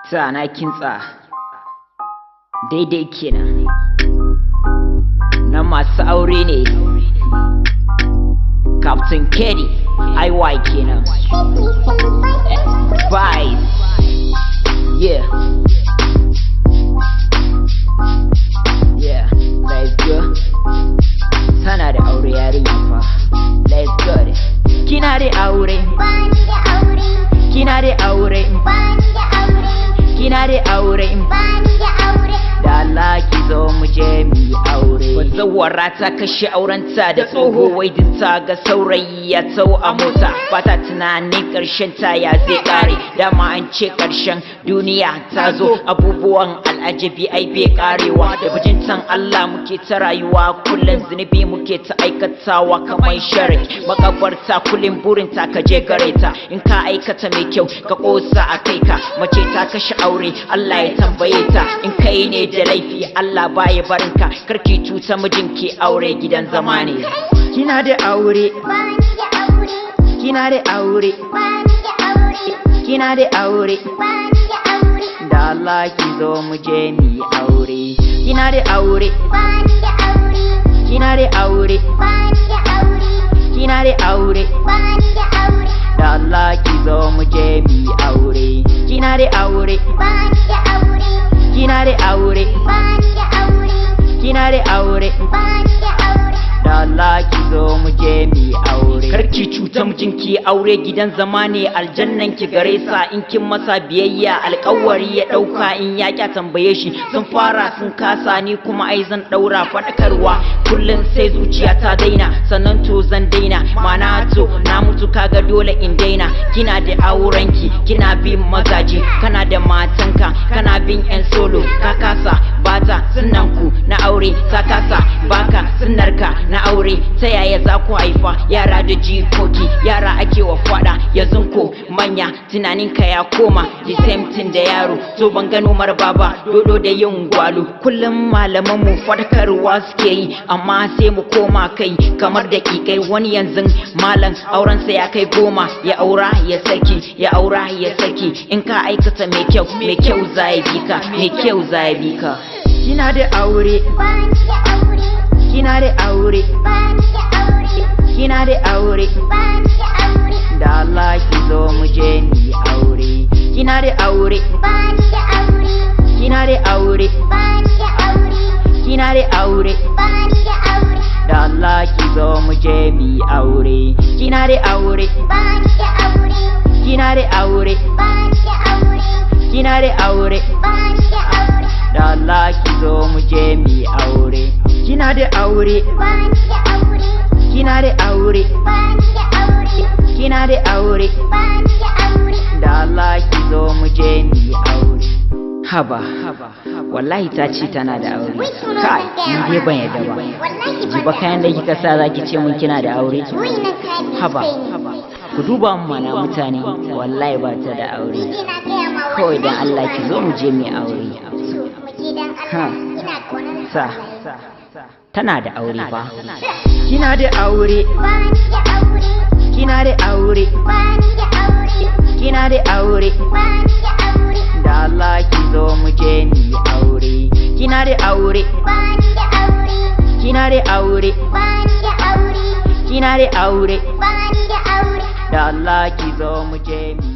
Ta na kintsa daidai kenan na masu aure ne. Captain Keddy IY kenan. Bye. Yeah. Yeah, let's go. Tana da aure yarinya fa. Let's go. Kina da aure. Bani da aure. Kina da aure. Bani da aure. Kina da aure. Bani da aure. Da Allah ki zo mu je mu yi aure. Bazawara ta kashe aurenta da tsoho waidin ta ga saurayi ya tau a mota. Bata tunanin karshen ta ya zai kare. Dama an ce karshen duniya ta zo. Abubuwan al'ajabi ai bai karewa. Da bajintan Allah muke ta rayuwa. Kullum zunubi muke ta aikatawa kamar sharri. Makabarta kullum burin ta ka je gare ta. In ka aikata mai kyau ka kosa a kai ka. Mace ta kashe aure Allah ya tambaye ta. In kai ne da laifi Allah baya barinka. Karki cuta mijinki aure gidan zama ne. Kina da aure. Bani da aure. Kina da aure. Bani da aure. Kina da aure. Bani da aure. Da Allah ki zo mu je mu yi aure. Kina da aure. Bani da aure. Kina da aure. Bani da aure. Kina da aure. Bani da aure. Da Allah ki zo mu je mu yi aure. Kina da aure. Bani da aure. Kina da aure. Bani da aure. Kina da aure. Bani da aure. Da Allah ki zo mu je mu yi aure. Karki cuta mijinki aure gidan zama ne aljannan ki gare sa in kin masa biyayya alƙawari ya dauka in ya kya tambaye shi sun fara sun kasa ni kuma ai zan daura fadakarwa kullun sai zuciya ta daina sannan to zan daina mana to na mutu kaga dole in daina. Kina da aurenki kina bin mazaje kana da matanka kana bin yan solo ka kasa bata sunnan ku na aure ta kasa baka sunnarka na aure ta yaya za ku haifa yara da jikoki yara ake wa fada yanzu ko manya tunanin ka ya koma the same thing da yaro to ban gano marba ba dodo da yin gwalo kullum malaman mu fadakarwa suke yi amma sai mu koma kai kamar da kikai wani yanzu malam auren sa ya kai 10 ya aura ya saki ya aura ya saki in ka aikata mai kyau zai bi ka mai kyau zai bi ka. Kina da aure. Bani da aure. Kina da aure. Bani da aure. Kina da aure. Bani da aure. Da Allah ki zo mu je mu yi aure. Kina da aure. Bani da aure. Kina da aure. Bani da aure. Kina da aure. Bani da aure. Da Allah ki zo mu je mu yi aure. Kina da aure. Bani da aure. Kina da aure. Bani da aure. Kina da aure. Bani da aure. Da Allah ki zo mu je mu yi aure. Kina da aure. Bani da aure. Kina da aure. Bani da aure. Kina da aure. Bani da aure. Da Allah ki zo mu je mu yi aure. Haba wallahi ta ce tana da aure. Kai ni dai ban yadda ba. Ji ba kayan da kika sa zaki ce mun kina da aure. Haba ku duba mu mana mutane wallahi ba ta da aure. Kawai dan Allah ki zo mu je mu yi aure. Ha sa tana da aure ba. Kina da aure. Bani da aure. Kina da aure. Bani da aure. Kina da aure. Bani da aure. Da Allah ki zo mu je mu yi aure. Kina da aure. Bani da aure. Kina da aure. Bani da aure. Kina da aure. Bani da aure. Da Allah ki zo mu je mu